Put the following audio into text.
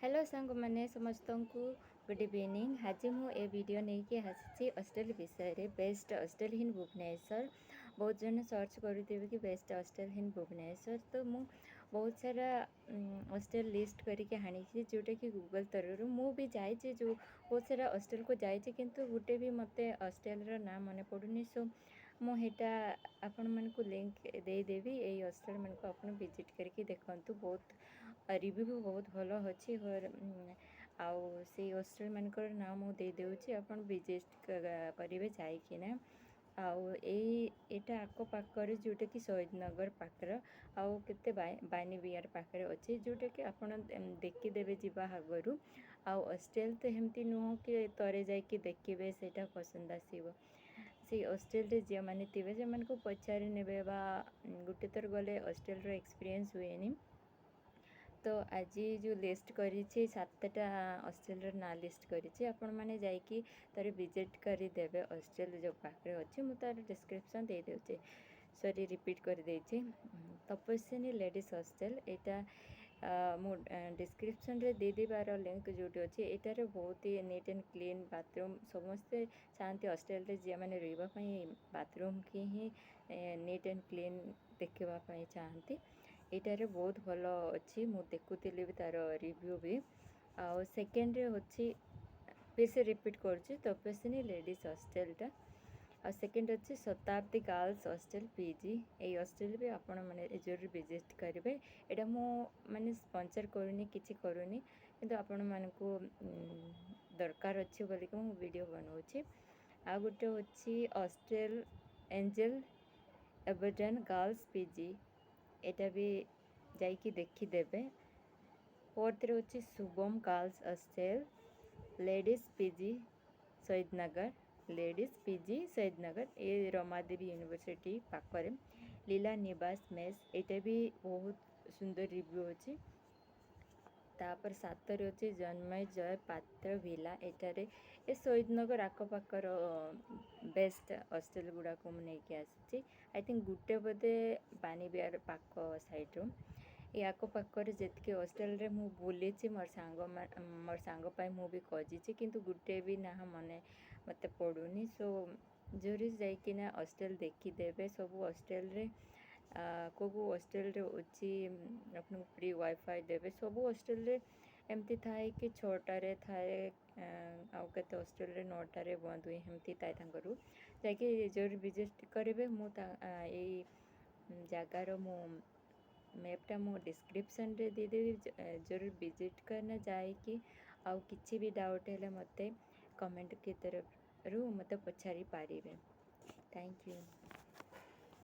Hello सांग मैंने समस्त को गुड इवनिंग। आज मुझे वीडियो नहीं कि आसी हॉस्टल विषय रे बेस्ट हॉस्टल इन भुवनेश्वर। बहुत जन सर्च करुवे कि बेस्ट हॉस्टल इन भुवनेश्वर, तो मु बहुत सारा हॉस्टल लिस्ट करके आनी जोटा कि गूगल तरह मु भी जाए जो बहुत सारा हॉस्टल को जाए किंतु गोटे भी मत हॉस्टल ना मन पड़ूनी। सो मुझा आपण मन को लिंक देदेवी यही हॉस्टल मन को आप विजिट करके देखु। बहुत रिव्यू भी बहुत भल अच्छी आउ से हॉस्टल मानकर ना मुझे देदेवि आप विजिट करेंगे जाइकिना। आउ एटा आको पाखर जोटा कि शहीद नगर पाखर आउ केते बानी बिहार पाखरे अच्छे जोटा कि आप देखीदेवे जावा आगु। आउ हॉस्टल तो एमती नुह कि तरे जाकि देखिए सेटा पसंद आसो। से हॉस्टल जी मैंने थे से पचारि ने गोटे थर गले हॉस्टल एक्सपीरियंस हुए। तो आज जो लिस्ट करी 7टा हॉस्टल ना लिस्ट करी आपण मैंने जाकि तार विजिट करदेवे। हॉस्टल जो पाखे अच्छे मुझे तार डिस्क्रिप्शन दे दूचे, सॉरी रिपीट कर देछि। तपस्विनी लेडीज हॉस्टल यहाँ मो डिस्क्रिप्शन रे दे देबार लिंक जोटी अच्छे। एटार बहुत ही नीट एंड क्लीन बाथरूम समस्ते चाहती हॉस्टल जी मैंने रही बाथरूम की ही नीट एंड क्लीन देखापी चाहती। एटार बहुत भल अच्छी मु देखुली भी तार रिव्यू भी। आ सेकेंड अच्छी फिर से रिपीट करुच्ची तपस्विनी लेडीज हॉस्टलटा। आ सेकेंड अच्छी शताब्दी गर्ल्स हॉस्टल पीजी। ये हॉस्टल भी आपण मैंने जरूर विजिट करेंगे। यहाँ मु माने स्पॉन्सर करूनी किसी करूनी किंतु आपण मानकु दरकार अच्छी बोलिक मु वीडियो बनाऊँगी। आ गोटे अच्छी हॉस्टल एंजल एबरडन गर्ल्स पीजी, एटा भी जाइकी देखीदेवे। फोर्थ रे अच्छी Shubham girls hostel ladies PG शहीद नगर, लेडीज पीजी शहीद नगर ये रमादेवी यूनिवर्सिटी पाखरे। लीला निवास मेस एटा भी बहुत सुंदर रिव्यू अच्छी। तापर 7 रे अच्छी जन्मय जय पात्र विला, एटारे ए शहीद नगर आखपाखर बेस्ट हॉस्टल गुड़ाक मुझे आसी। आई थिंक गुटे बोधे बानी बिहार पाख साइड ये आखपाखर जितके हॉस्टल रे मु बुली मोर सांग मु भी खोजी किंतु गुटे भी ना मने मत पड़ूनी। सो जरूर जाइकिना हॉस्टल देखीदेवे। सब हॉस्टल रे को हॉस्टल रे अच्छी आपन फ्री वाईफाई देवे। सब हॉस्टल रे एमती थाए कि 6टारे थाए आउ केते हॉस्टल रे 9टारे बंद हुए एमती थाए तांकरू जाकि जरूर विजिट करेंगे। यही जगार मु मैपटा मु डिस्क्रिप्शन रे दे देवी, जरूर विजिट करना जाए आउ किसी भी डाउट है मत कमेंट की तरफ रू मत पचारि पारिबे। Thank you.